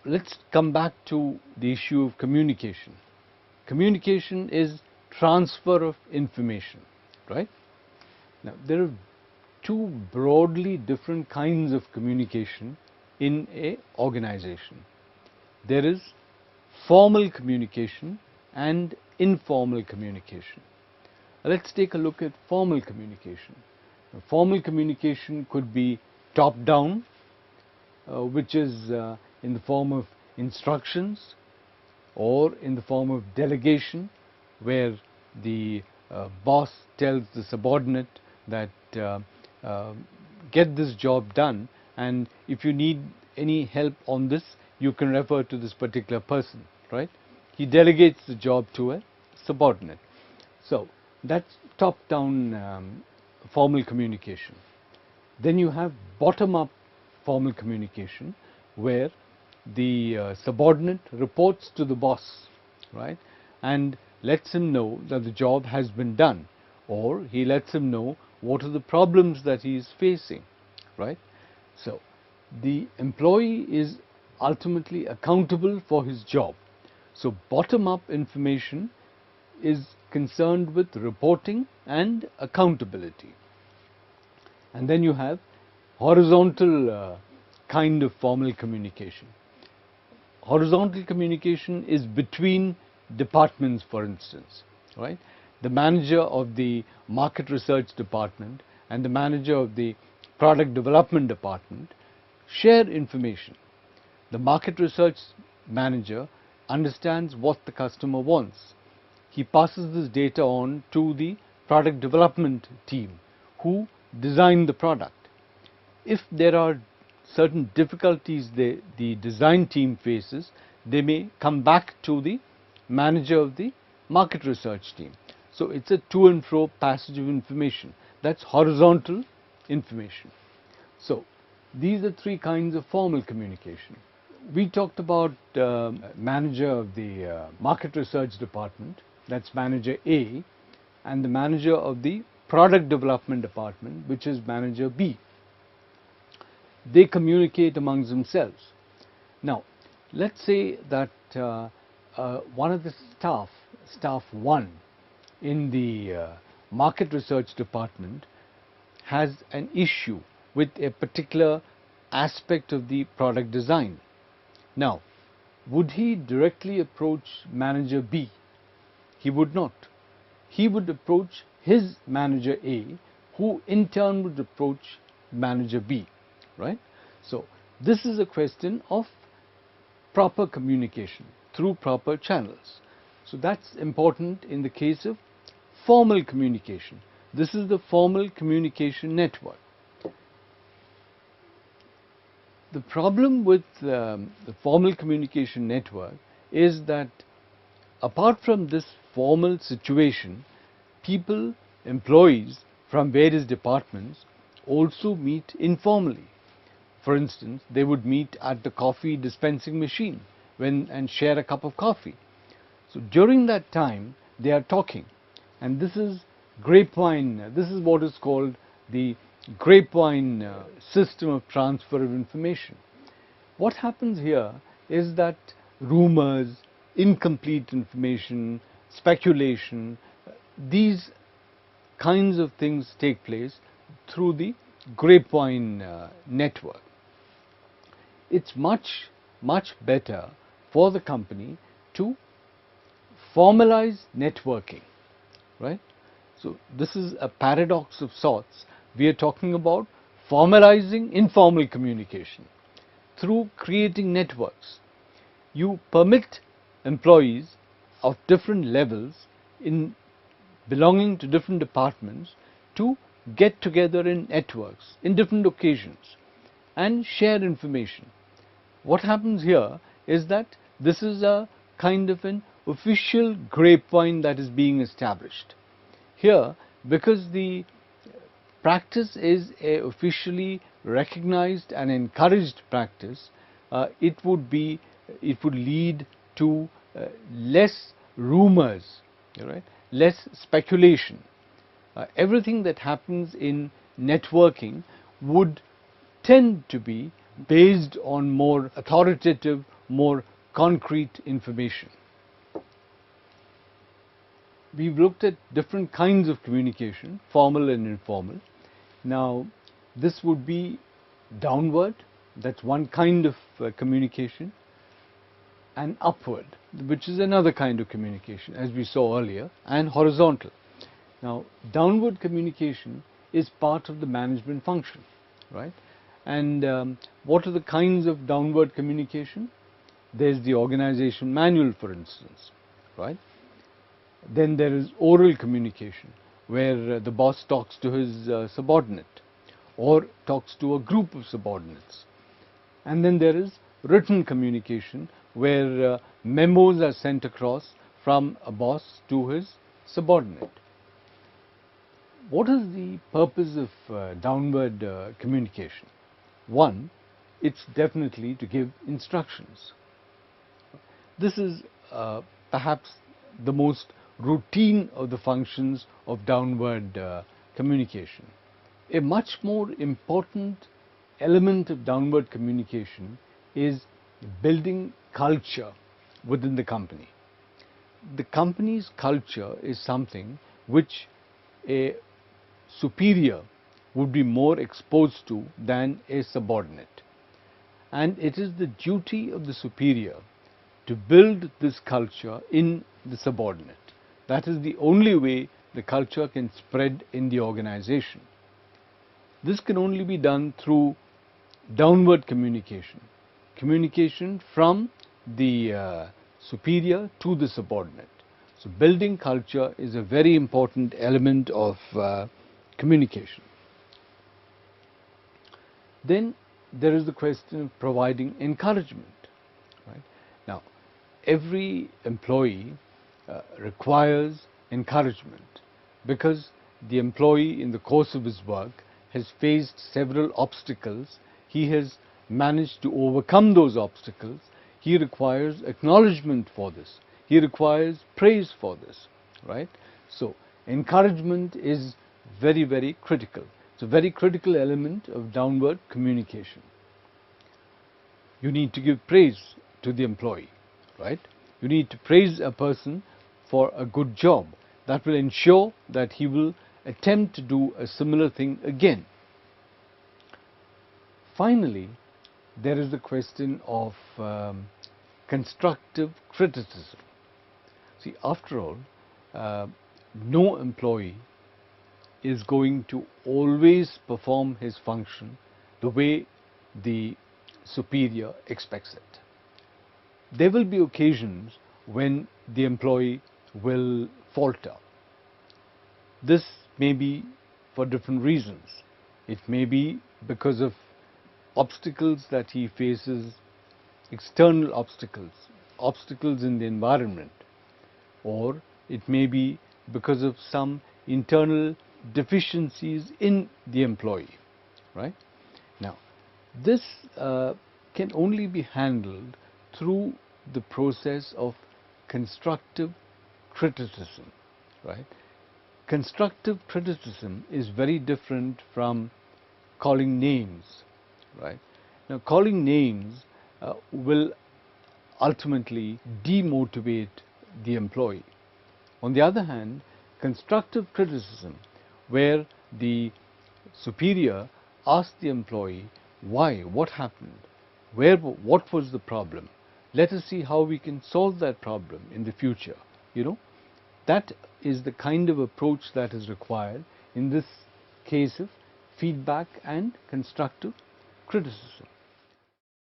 let's come back to the issue of communication. Communication is transfer of information, right? Now, there are two broadly different kinds of communication in a organization. There is formal communication and informal communication. Let's take a look at formal communication. Now, formal communication could be top-down, which is in the form of instructions, or in the form of delegation, where the boss tells the subordinate that get this job done, and if you need any help on this, you can refer to this particular person, right? He delegates the job to a subordinate. So that's top-down formal communication. Then you have bottom-up formal communication, where the subordinate reports to the boss, right, and lets him know that the job has been done, or he lets him know what are the problems that he is facing, right? So the employee is ultimately accountable for his job. So bottom-up information is concerned with reporting and accountability. And then you have horizontal kind of formal communication. Horizontal communication is between departments, for instance, right? The manager of the market research department and the manager of the product development department share information. The market research manager understands what the customer wants. He passes this data on to the product development team who design the product. If there are certain difficulties the design team faces, they may come back to the manager of the market research team. So it's a to and fro passage of information. That's horizontal information. So these are three kinds of formal communication. We talked about manager of the market research department, that's manager A, and the manager of the product development department, which is manager B. They communicate amongst themselves. Now, let's say that one of the staff 1 in the market research department has an issue with a particular aspect of the product design. Now, would he directly approach manager B? He would not. He would approach his manager A, who in turn would approach manager B, right? So this is a question of proper communication through proper channels. So that's important in the case of formal communication. This is the formal communication network. The problem with the formal communication network is that apart from this formal situation, people, employees from various departments also meet informally. For instance, they would meet at the coffee dispensing machine and share a cup of coffee. So during that time, they are talking, and this is grapevine. This is what is called the grapevine system of transfer of information. What happens here is that rumors, incomplete information, speculation, these kinds of things take place through the grapevine network. It's much better for the company to formalize networking, right? So this is a paradox of sorts. We are talking about formalizing informal communication through creating networks. You permit employees of different levels in belonging to different departments to get together in networks in different occasions and share information. What happens here is that this is a kind of an official grapevine that is being established. Here, because the practice is a officially recognized and encouraged practice, it would lead to less rumors, right? Less speculation. Everything that happens in networking would tend to be based on more authoritative, more concrete information. We've looked at different kinds of communication, formal and informal. Now, this would be downward, that's one kind of communication, and upward, which is another kind of communication, as we saw earlier, and horizontal. Now, downward communication is part of the management function, right? And what are the kinds of downward communication? There's the organization manual, for instance, right? Then there is oral communication, where the boss talks to his subordinate or talks to a group of subordinates. And then there is written communication, where memos are sent across from a boss to his subordinate. What is the purpose of downward communication? One, it's definitely to give instructions. This is perhaps the most routine of the functions of downward communication. A much more important element of downward communication is building culture within the company. The company's culture is something which a superior would be more exposed to than a subordinate. And it is the duty of the superior to build this culture in the subordinate. That is the only way the culture can spread in the organization. This can only be done through downward communication, communication from the superior to the subordinate. So building culture is a very important element of communication. Then there is the question of providing encouragement. Right? Now, every employee requires encouragement, because the employee in the course of his work has faced several obstacles. He has managed to overcome those obstacles. He requires acknowledgement for this. He requires praise for this, right? So, encouragement is very, very critical. It's a very critical element of downward communication. You need to give praise to the employee, right? You need to praise a person for a good job. That will ensure that he will attempt to do a similar thing again. Finally, there is the question of constructive criticism. See, after all, no employee is going to always perform his function the way the superior expects it. There will be occasions when the employee will falter. This may be for different reasons. It may be because of obstacles that he faces, external obstacles, obstacles in the environment, or it may be because of some internal deficiencies in the employee, right? Now, this can only be handled through the process of constructive criticism, right? Constructive criticism is very different from calling names, right? Now, calling names will ultimately demotivate the employee. On the other hand, constructive criticism, where the superior asks the employee, why, what happened, what was the problem, let us see how we can solve that problem in the future, that is the kind of approach that is required in this case of feedback and constructive criticism.